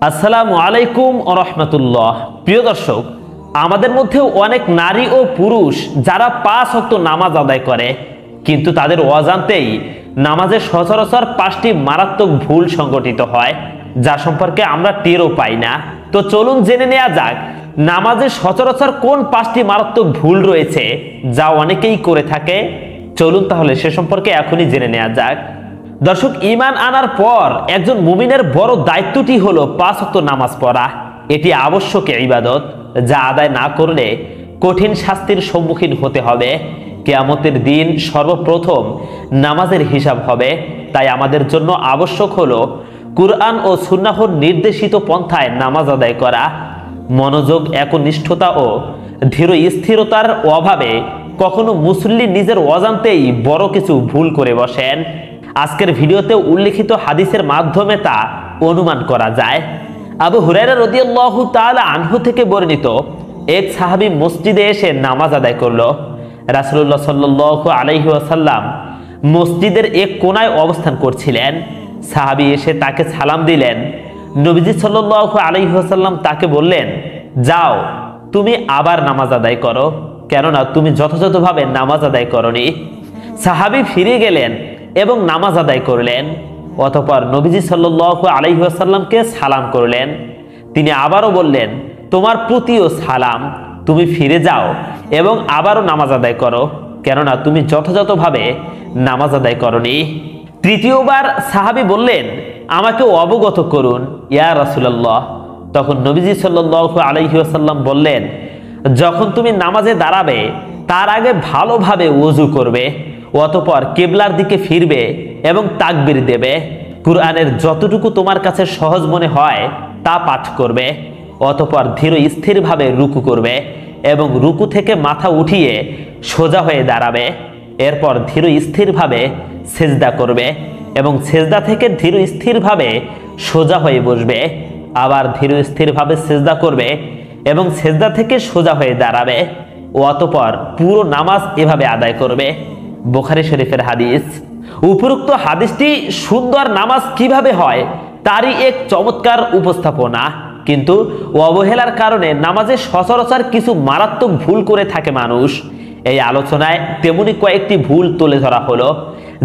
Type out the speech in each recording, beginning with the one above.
আসসালামু আলাইকুম ওয়া রাহমাতুল্লাহ। প্রিয় দর্শক, আমাদের মধ্যে অনেক নারী ও পুরুষ যারা 5 ওয়াক্ত নামাজ আদায় করে, কিন্তু তাদের অজান্তেই নামাজে সচরাচর 5টি মারাত্মক ভুল সংঘটিত হয়, যা সম্পর্কে আমরা টেরও পাই না। তো চলুন জেনে নেওয়া যাক নামাজে সচরাচর কোন 5টি মারাত্মক ভুল রয়েছে যা অনেকেই করে থাকে। চলুন তাহলে সে সম্পর্কে এখনই জেনে নেওয়া যাক। দর্শক, ঈমান আনার পর একজন মুমিনের বড় দায়িত্বটি হলো 5 ওয়াক্ত নামাজ পড়া। এটি আবশ্যক ইবাদত, যা আদায় না করলে কঠিন শাস্তির সম্মুখীন হতে হবে। কিয়ামতের দিন সর্বপ্রথম নামাজের হিসাব হবে। তাই আমাদের জন্য আবশ্যক হলো কুরআন ও সুন্নাহর নির্দেশিত পন্থায় নামাজ আদায় করা। মনোযোগ, একনিষ্ঠতা ও ধীর স্থিরতার অভাবে কখনো মুসল্লি নিজের অজান্তেই বড় কিছু ভুল করে বসেন। আজকের ভিডিওতে উল্লেখিত হাদিসের মাধ্যমে তা অনুমান করা যায়। আবু হুরায়রা রাদিয়াল্লাহু তাআলা আনহু থেকে বর্ণিত, এক সাহাবী মসজিদে এসে নামাজ আদায় করলো। রাসূলুল্লাহ সাল্লাল্লাহু আলাইহি ওয়াসাল্লাম মসজিদের এক কোণায় অবস্থান করছিলেন। সাহাবী এসে তাকে সালাম দিলেন। নবীজি সাল্লাল্লাহু আলাইহি ওয়াসাল্লাম তাকে বললেন, যাও তুমি আবার নামাজ আদায় করো, কেননা তুমি যথাযথভাবে নামাজ আদায় করনি। সাহাবী ফিরে গেলেন এবং নামাজ আদায় করলেন। অতঃপর নবীজি সাল্লাল্লাহু আলাইহি ওয়াসাল্লামকে সালাম করলেন। তিনি আবারও বললেন, তোমার প্রতিও সালাম, তুমি ফিরে যাও এবং আবারও নামাজ আদায় করো, কেননা তুমি যথাযথভাবে নামাজ আদায় করনি। তৃতীয়বার সাহাবী বললেন, আমাকে অবগত করুন ইয়া রাসূলুল্লাহ। তখন নবীজি সাল্লাল্লাহু আলাইহি ওয়াসাল্লাম বললেন, যখন তুমি নামাজে দাঁড়াবে তার আগে ভালোভাবে ওযু করবে, অতঃপর কিবলার দিকে ফিরবে এবং তাকবীর দেবে। কুরআনের যতটুকু তোমার কাছে সহজ মনে হয় তা পাঠ করবে। অতঃপর ধীর স্থিরভাবে রুকু করবে এবং রুকু থেকে মাথা উঠিয়ে সোজা হয়ে দাঁড়াবে। এরপর ধীর স্থিরভাবে সেজদা করবে এবং সেজদা থেকে ধীর স্থিরভাবে সোজা হয়ে বসবে। আবার ধীর স্থিরভাবে সেজদা করবে এবং সেজদা থেকে সোজা হয়ে দাঁড়াবে। অতঃপর পুরো নামাজ এভাবে আদায় করবে। বুখারী শরীফের হাদিস। উপরোক্ত হাদিসটি সুন্দর নামাজ কিভাবে হয় তারই এক চমৎকার উপস্থাপনা। কিন্তু অবহেলার কারণে নামাজে সচরাচর কিছু মারাত্মক ভুল করে থাকে মানুষ। এই আলোচনায় তেমনি কয়েকটি ভুল তুলে ধরা হলো,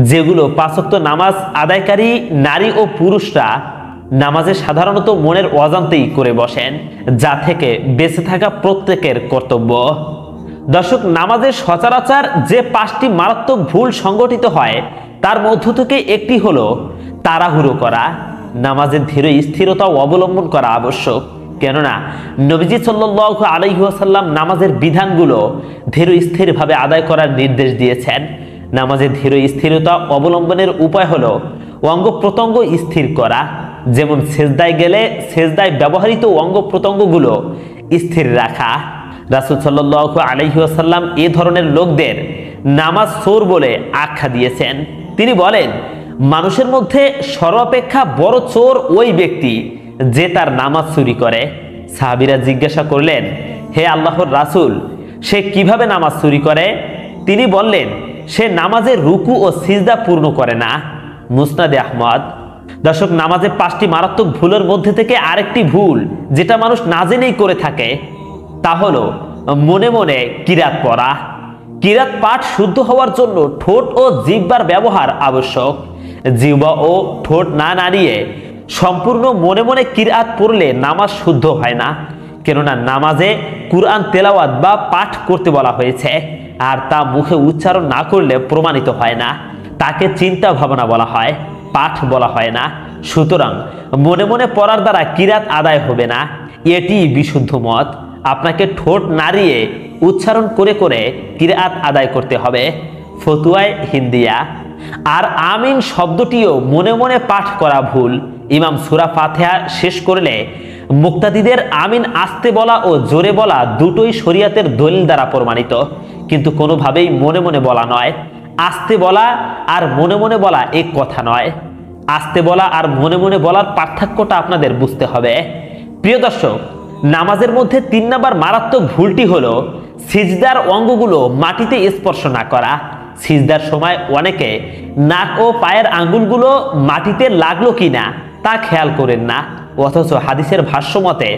যেগুলো 5 ওয়াক্ত নামাজ আদায়কারী নারী ও পুরুষরা নামাজে সাধারণত মনের অজান্তেই করে বসেন, যা থেকে বেঁচে থাকা প্রত্যেকের কর্তব্য। দর্শক, নামাজের সচরাচর যে 5টি মারাত্মক ভুল সংঘটিত হয় তার মধ্য থেকে একটি হলো তাড়াহুড়ো করা। নামাজের ধীর স্থিরতা অবলম্বন করা আবশ্যক, কেননা নবীজি সাল্লাল্লাহু আলাইহি ওয়াসাল্লাম নামাজের বিধানগুলো ধীর স্থিরভাবে আদায় করার নির্দেশ দিয়েছেন। নামাজের ধীর স্থিরতা অবলম্বনের উপায় হলো অঙ্গ প্রত্যঙ্গ স্থির করা, যেমন সেজদায় গেলে সেজদায় ব্যবহৃত অঙ্গ প্রত্যঙ্গগুলো স্থির রাখা। রাসূল সাল্লাল্লাহু আলাইহি ওয়াসাল্লাম এ ধরনের লোকদের নামাজ চোর বলে আখ্যা দিয়েছেন। তিনি বলেন, মানুষের মধ্যে সর্বাপেক্ষা বড় চোর ওই ব্যক্তি যে তার নামাজ চুরি করে। সাহাবীরা জিজ্ঞাসা করলেন, হে আল্লাহর রাসূল, সে কিভাবে নামাজ চুরি করে? তিনি বললেন, সে নামাজে রুকু ও সিজদা পূর্ণ করে না। মুসনাদে আহমদ। দর্শক, নামাজে 5টি মারাত্মক ভুলের মধ্যে থেকে আরেকটি ভুল যেটা মানুষ না জেনেই করে থাকে তা হলো মনে মনে কিরাত পড়া। কিরাত পাঠ শুদ্ধ হওয়ার জন্য ঠোঁট ও জিহ্বার ব্যবহার আবশ্যক। জিহ্বা ও ঠোঁট না নাড়িয়ে সম্পূর্ণ মনে মনে কিরাত পড়লে নামাজ শুদ্ধ হয় না, কেননা নামাজে কুরআন তেলাওয়াত বা পাঠ করতে বলা হয়েছে, আর তা মুখে উচ্চারণ না করলে প্রমাণিত হয় না। তাকে চিন্তা ভাবনা বলা হয়, পাঠ বলা হয় না। সুতরাং মনে মনে পড়ার দ্বারা কিরাত আদায় হবে না, এটি বিশুদ্ধ মত। আপনাকে ঠোঁট নাড়িয়ে উচ্চারণ করে করে কিরাত আদায় করতে হবে। ফতুয়ায়ে হিন্দিয়া। আর আমিন শব্দটিও মনে মনে পাঠ করা ভুল। ইমাম সূরা ফাতিহা শেষ করলে মুক্তাদিদের আমিন আস্তে বলা ও জোরে বলা দুটোই শরীয়তের দলিল দ্বারা প্রমাণিত, কিন্তু কোনোভাবেই মনে মনে বলা নয়। আস্তে বলা আর মনে মনে বলা এক কথা নয়। আস্তে বলা আর মনে মনে বলার পার্থক্যটা আপনাদের বুঝতে হবে। প্রিয় দর্শক, নামাজের মধ্যে 3 নম্বর মারাত্মক ভুলটি হলো সিজদার অঙ্গগুলো মাটিতে স্পর্শ না করা। সিজদার সময় অনেকে নাক ও পায়ের আঙ্গুলগুলো মাটিতে লাগলো কিনা তা খেয়াল করেন না। অথচ হাদিসের ভাষ্য মতে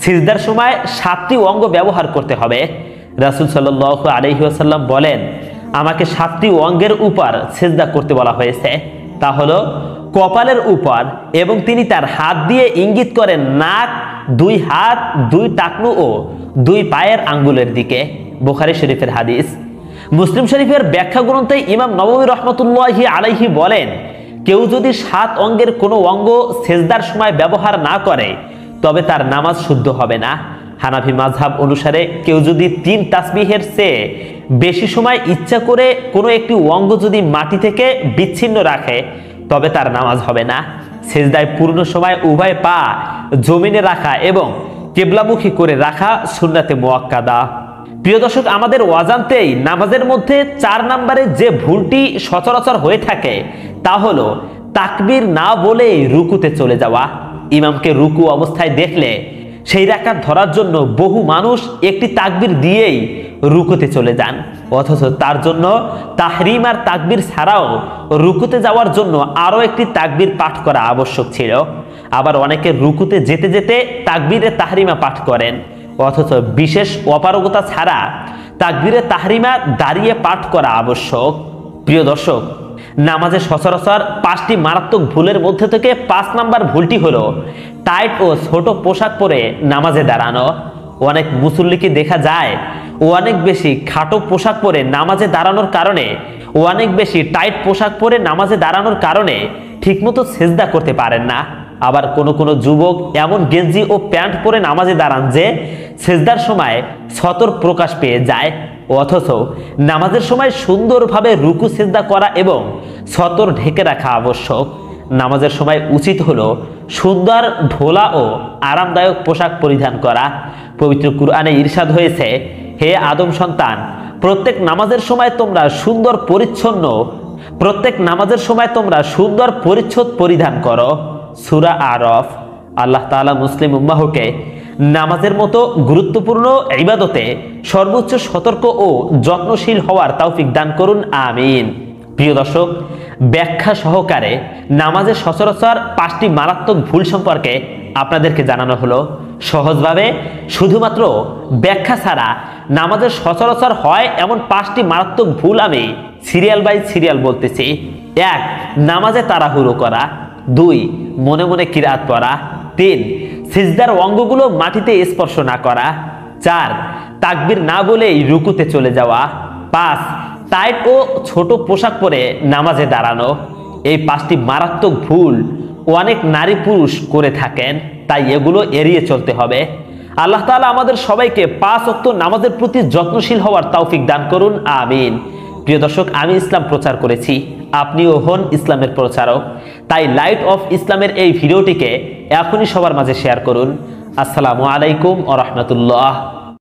সিজদার সময় 7টি অঙ্গ ব্যবহার করতে হবে। রাসূল সাল্লাল্লাহু আলাইহি ওয়াসাল্লাম বলেন, আমাকে 7টি অঙ্গের উপর সিজদা করতে বলা হয়েছে, তা হলো কপালের উপর, এবং তিনি তার হাত দিয়ে ইঙ্গিত করেন নাক, 2 হাত, 2 টাকনু ও 2 পায়ের আঙ্গুলের দিকে। বুখারী শরীফের হাদিস। মুসলিম শরীফের ব্যাখ্যা গ্রন্থে ইমাম নববী রাহমাতুল্লাহি আলাইহি বলেন, কেউ যদি 7 অঙ্গের কোনো অঙ্গ সিজদার সময় ব্যবহার না করে তবে তার নামাজ শুদ্ধ হবে না। হানাফি মাযহাব অনুসারে কেউ যদি 3 তাসবিহের চেয়ে বেশি সময় ইচ্ছা করে কোনো একটি অঙ্গ যদি মাটি থেকে বিচ্ছিন্ন রাখে তবে তার নামাজ হবে না। সিজদায় পূর্ণ সময় উভয় পা জমিনে রাখা এবং কিবলামুখী করে রাখা সুন্নাতে মুআক্কাদা। প্রিয় দর্শক, আমাদের অজান্তেই নামাজের মধ্যে 4 নম্বরে যে ভুলটি সচরাচর হয়ে থাকে তা হলো তাকবীর না বলেই রুকুতে চলে যাওয়া। ইমামকে রুকু অবস্থায় দেখলে সেই রাকাত ধরার জন্য বহু মানুষ একটি তাকবীর দিয়েই রুকুতে চলে যান, অথচ তার জন্য তাহরিম আর তাকবীর ছাড়াও রুকুতে যাওয়ার জন্য আরও একটি তাকবীর পাঠ করা আবশ্যক ছিল। আবার অনেকে রুকুতে যেতে যেতে তাকবীরে তাহরিমা পাঠ করেন, অথচ বিশেষ অপারগতা ছাড়া তাকবীরে তাহরিমা দাঁড়িয়ে পাঠ করা আবশ্যক। প্রিয় দর্শক, নামাজে সচরাচর 5টি মারাত্মক ভুলের মধ্যে থেকে 5 নম্বর ভুলটি হলো টাইট ও ছোট পোশাক পরে নামাজে দাঁড়ানো। অনেক মুসল্লিকে দেখা যায় অনেক বেশি খাটো পোশাক পরে নামাজে দাঁড়ানোর কারণে, অনেক বেশি টাইট পোশাক পরে নামাজে দাঁড়ানোর কারণে ঠিকমতো সিজদা করতে পারেন না। আবার কোনো যুবক এমন গেঞ্জি ও প্যান্ট পরে নামাজে দাঁড়ান যে সিজদার সময় সতর প্রকাশ পেয়ে যায়, অথচ নামাজের সময় সুন্দরভাবে রুকু সিজদা করা এবং সতর ঢেকে রাখা আবশ্যক। নামাজের সময় উচিত হলো সুন্দর ঢোলা ও আরামদায়ক পোশাক পরিধান করা। পবিত্র কুরআনে ইরশাদ হয়েছে, হে আদম সন্তান, প্রত্যেক নামাজের সময় তোমরা সুন্দর পরিচ্ছদ পরিধান করো। সূরা আরফ। আল্লাহ তাআলা মুসলিম উম্মাহকে নামাজের মতো গুরুত্বপূর্ণ ইবাদতে সর্বোচ্চ সতর্ক ও যত্নশীল হওয়ার তৌফিক দান করুন, আমিন। প্রিয় দর্শক, ব্যাখ্যা সহকারে নামাজের সচরাচর 5টি মারাত্মক ভুল সম্পর্কে আপনাদেরকে জানানো হলো। সহজভাবে শুধুমাত্র ব্যাখ্যা ছাড়া নামাজের সচরাচর হয় এমন 5টি মারাত্মক ভুল আমি সিরিয়াল বাই সিরিয়াল বলতেছি। 1. নামাজে তাড়াহুড়ো করা। 2. মনে মনে কিরাত পড়া। 3. সিজদার অঙ্গগুলো মাটিতে স্পর্শ না করা। 4. তাকবীর না বলেই রুকুতে চলে যাওয়া। 5. টাইট ও ছোট পোশাক পরে নামাজে দাঁড়ানো। এই 5টি মারাত্মক ভুল অনেক নারী পুরুষ করে থাকেন, তাই এগুলো এড়িয়ে চলতে হবে। আল্লাহ তাআলা আমাদের সবাইকে 5 ওয়াক্ত নামাজের প্রতি যত্নশীল হওয়ার তৌফিক দান করুন, আমিন। প্রিয় দর্শক, আমি ইসলাম প্রচার করেছি, আপনিও হন ইসলামের প্রচারক। তাই লাইট অফ ইসলামের এই ভিডিওটিকে এখনই সবার মাঝে শেয়ার করুন। আসসালামু আলাইকুম ওয়া রাহমাতুল্লাহ।